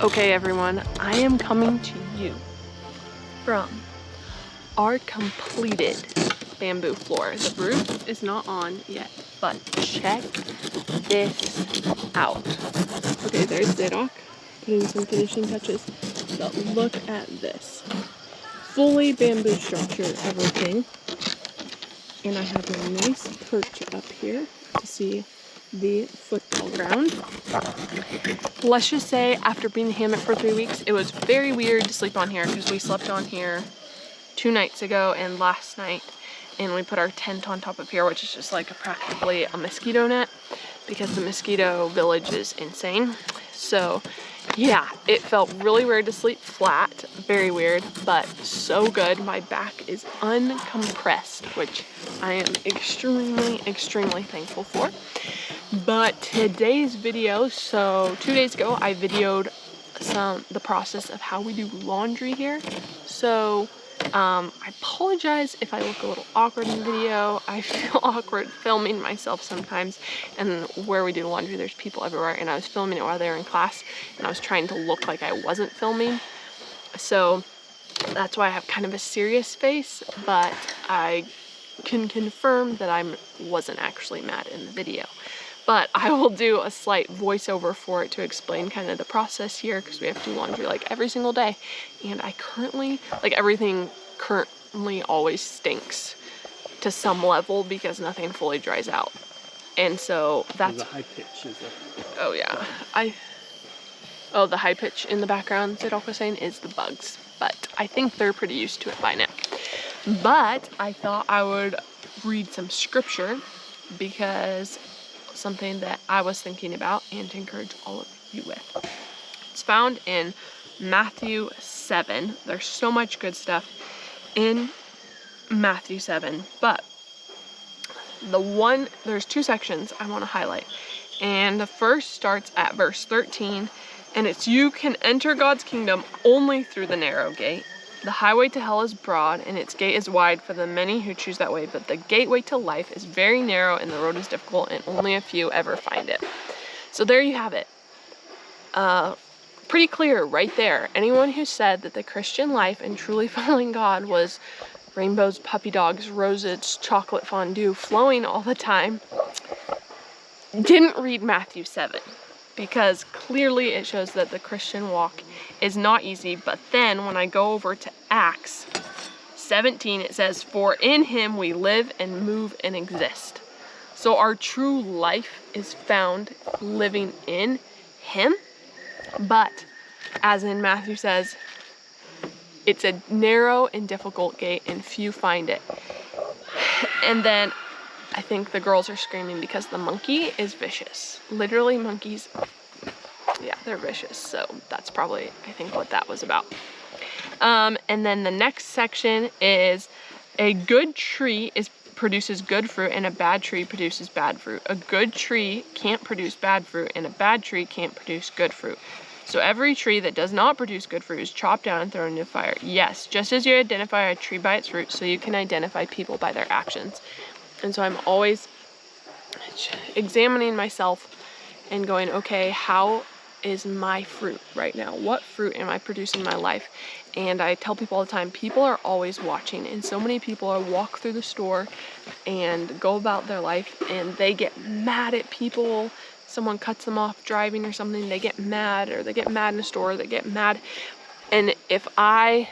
Okay everyone, I am coming to you from our completed bamboo floor. The roof is not on yet, but check this out. Okay, there's Zadok putting some finishing touches, but look at this. Fully bamboo structure, everything. And I have a nice perch up here to see the football ground. Let's just say after being in the hammock for 3 weeks, it was very weird to sleep on here because we slept on here 2 nights ago and last night, and we put our tent on top of here, which is just like practically a mosquito net because the mosquito village is insane. So yeah, it felt really weird to sleep flat, very weird, but so good. My back is uncompressed, which I am extremely thankful for. But today's video, so 2 days ago, I videoed the process of how we do laundry here. So I apologize if I look a little awkward in the video. I feel awkward filming myself sometimes, and where we do laundry, there's people everywhere, and I was filming it while they were in class, and I was trying to look like I wasn't filming. So that's why I have kind of a serious face, but I can confirm that I wasn't actually mad in the video. But I will do a slight voiceover for it to explain kind of the process here, because we have to do laundry like every single day. And I currently, like everything currently always stinks to some level because nothing fully dries out. And so that's... The high pitch is Oh yeah. Oh, the high pitch in the background, Zadok was saying, is the bugs. But I think they're pretty used to it by now. But I thought I would read some scripture because something that I was thinking about and to encourage all of you with. It's found in Matthew 7. There's so much good stuff in Matthew 7, but there's 2 sections I want to highlight. And the first starts at verse 13, and it's, "You can enter God's kingdom only through the narrow gate. The highway to hell is broad, and its gate is wide for the many who choose that way, but the gateway to life is very narrow, and the road is difficult, and only a few ever find it." So there you have it. Pretty clear right there. Anyone who said that the Christian life and truly following God was rainbows, puppy dogs, roses, chocolate fondue flowing all the time didn't read Matthew 7. Because clearly it shows that the Christian walk is not easy. But then when I go over to Acts 17, it says, "For in him we live and move and exist." So our true life is found living in him. But as in Matthew says, it's a narrow and difficult gate and few find it. And then I think the girls are screaming because the monkey is vicious. Literally, monkeys, yeah, they're vicious. So that's probably, I think, what that was about. And then the next section is, "A good tree produces good fruit, and a bad tree produces bad fruit. A good tree can't produce bad fruit, and a bad tree can't produce good fruit. So every tree that does not produce good fruit is chopped down and thrown into fire. Yes, just as you identify a tree by its fruit, so you can identify people by their actions." And so I'm always examining myself and going, okay, how is my fruit right now? What fruit am I producing in my life? And I tell people all the time, people are always watching, and so many people walk through the store and go about their life, and they get mad at people. Someone cuts them off driving or something, they get mad, or they get mad in a store, they get mad. And if I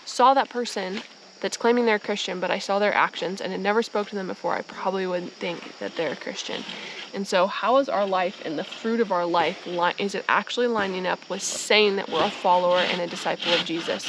saw that person that's claiming they're a Christian, but I saw their actions and had never spoke to them before, I probably wouldn't think that they're a Christian. And so how is our life and the fruit of our life, is it actually lining up with saying that we're a follower and a disciple of Jesus?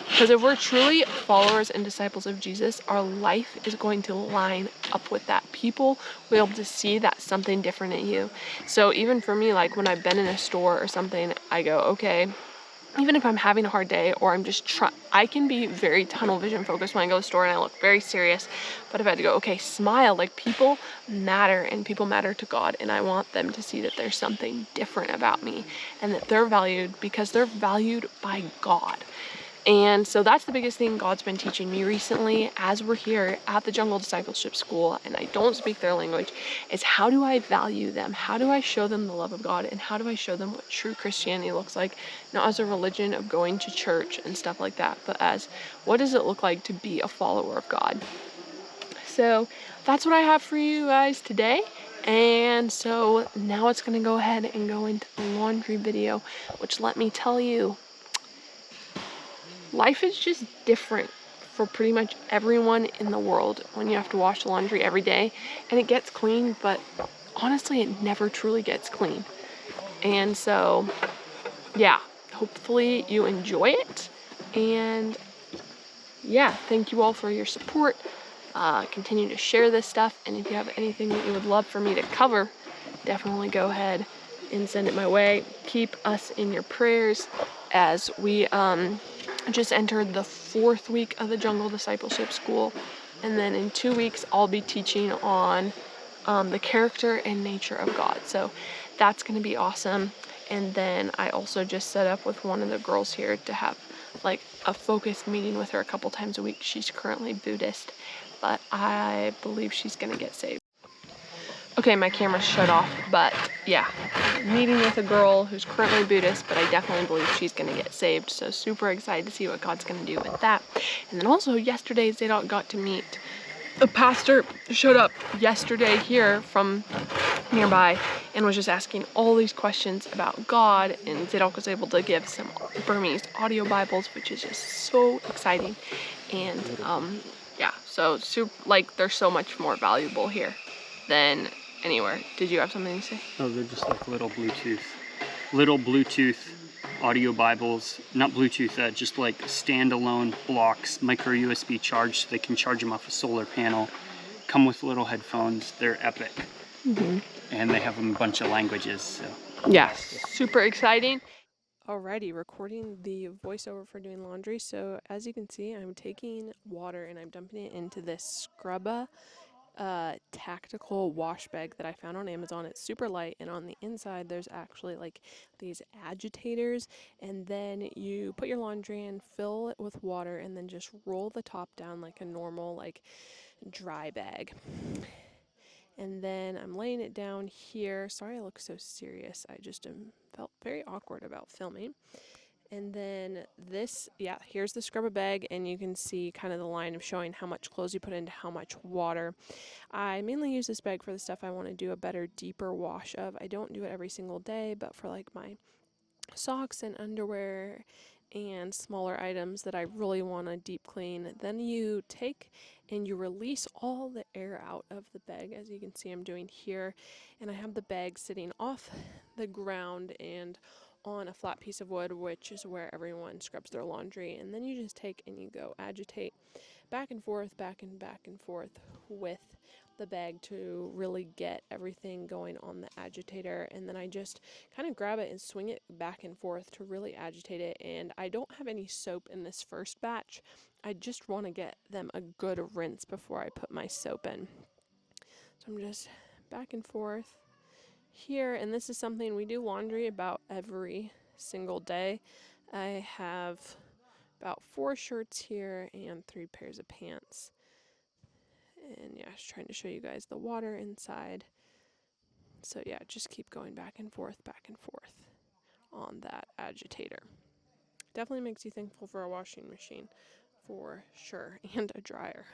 Because if we're truly followers and disciples of Jesus, our life is going to line up with that. People will be able to see that something different in you. So even for me, like when I've been in a store or something, I go, okay, even if I'm having a hard day or I'm just I can be very tunnel vision focused when I go to the store and I look very serious. But if I had to go, okay, smile, like people matter and people matter to God, and I want them to see that there's something different about me and that they're valued because they're valued by God. And so that's the biggest thing God's been teaching me recently as we're here at the Jungle Discipleship School and I don't speak their language, is how do I value them? How do I show them the love of God? And how do I show them what true Christianity looks like? Not as a religion of going to church and stuff like that, but as what does it look like to be a follower of God? So that's what I have for you guys today. And so now it's going to go ahead and go into the laundry video, which let me tell you, life is just different for pretty much everyone in the world when you have to wash the laundry every day. And it gets clean, but honestly, it never truly gets clean. And so, yeah, hopefully you enjoy it. And yeah, thank you all for your support. Continue to share this stuff. And if you have anything that you would love for me to cover, definitely go ahead and send it my way. Keep us in your prayers as we just entered the 4th week of the Jungle Discipleship School. And then in 2 weeks, I'll be teaching on the character and nature of God. So that's going to be awesome. And then I also just set up with one of the girls here to have like a focused meeting with her a couple times a week. She's currently Buddhist, but I believe she's going to get saved. Okay, my camera's shut off, but yeah, meeting with a girl who's currently Buddhist, but I definitely believe she's going to get saved. So super excited to see what God's going to do with that. And then also yesterday, Zadok got to meet a pastor. Showed up yesterday here from nearby and was just asking all these questions about God, and Zadok was able to give some Burmese audio Bibles, which is just so exciting. And yeah, so super, like, they're so much more valuable here than anywhere. Did you have something to say? Oh, they're just like little Bluetooth audio Bibles, not Bluetooth, just like standalone blocks, micro USB charge, so they can charge them off a solar panel. Come with little headphones. They're epic. And they have a bunch of languages. So yeah, super exciting. Alrighty, recording the voiceover for doing laundry. So as you can see, I'm taking water and I'm dumping it into this Scrubba tactical wash bag that I found on Amazon. It's super light, and on the inside there's actually like these agitators, and then you put your laundry in, fill it with water, and then just roll the top down like a normal like dry bag. And then I'm laying it down here. Sorry I look so serious. I just felt very awkward about filming. And then this, yeah, here's the scrubber bag, and you can see kind of the line of showing how much clothes you put into how much water. I mainly use this bag for the stuff I want to do a better, deeper wash of. I don't do it every single day, but for like my socks and underwear and smaller items that I really want to deep clean, then you take and you release all the air out of the bag, as you can see I'm doing here. And I have the bag sitting off the ground and on a flat piece of wood, which is where everyone scrubs their laundry. And then you just take and you go agitate back and forth, back and forth with the bag to really get everything going on the agitator. And then I just kind of grab it and swing it back and forth to really agitate it. And I don't have any soap in this first batch. I just want to get them a good rinse before I put my soap in. So I'm just back and forth here, and this is something we do laundry about every single day. I have about 4 shirts here and 3 pairs of pants. And yeah, I was trying to show you guys the water inside. So yeah, just keep going back and forth on that agitator. Definitely makes you thankful for a washing machine, for sure, and a dryer.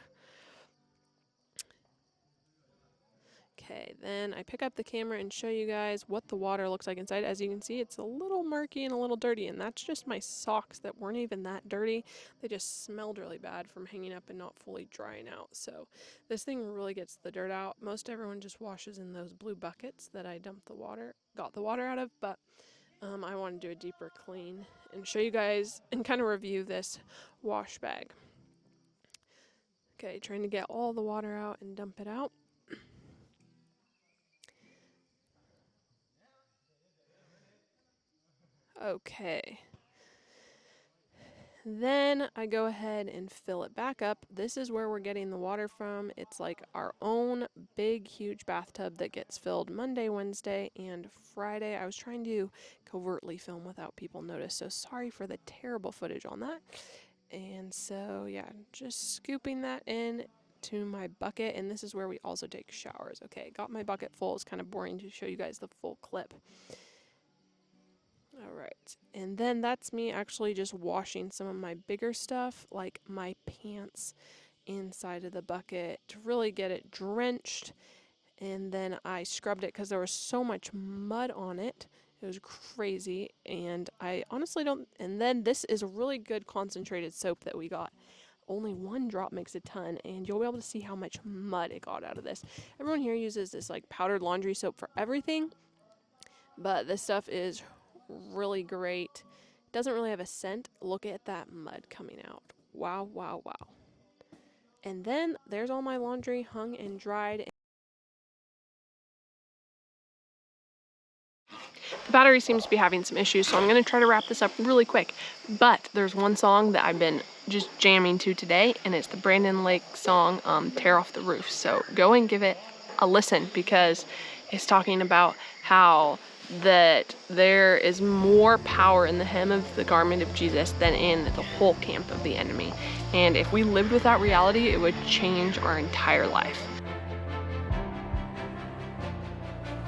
Okay, then I pick up the camera and show you guys what the water looks like inside. As you can see, it's a little murky and a little dirty, and that's just my socks that weren't even that dirty. They just smelled really bad from hanging up and not fully drying out. So this thing really gets the dirt out. Most everyone just washes in those blue buckets that I got the water out of, but I want to do a deeper clean and show you guys and kind of review this wash bag. Okay, trying to get all the water out and dump it out. Okay. Then I go ahead and fill it back up. This is where we're getting the water from. It's like our own big, huge bathtub that gets filled Monday, Wednesday, and Friday. I was trying to covertly film without people notice, so sorry for the terrible footage on that. And so, yeah, just scooping that in to my bucket, and this is where we also take showers. Okay, got my bucket full. It's kind of boring to show you guys the full clip. All right, and then that's me actually just washing some of my bigger stuff, like my pants, inside of the bucket to really get it drenched. And then I scrubbed it because there was so much mud on it. It was crazy, and I honestly don't. And then this is a really good concentrated soap that we got. Only one drop makes a ton, and you'll be able to see how much mud it got out of this. Everyone here uses this like powdered laundry soap for everything, but this stuff is really great. Doesn't really have a scent. Look at that mud coming out. Wow, wow, wow. And then there's all my laundry hung and dried. The battery seems to be having some issues, so I'm going to try to wrap this up really quick. But there's one song that I've been just jamming to today, and it's the Brandon Lake song, Tear Off the Roof. So go and give it a listen, because it's talking about how that there is more power in the hem of the garment of Jesus than in the whole camp of the enemy. And if we lived with that reality, it would change our entire life.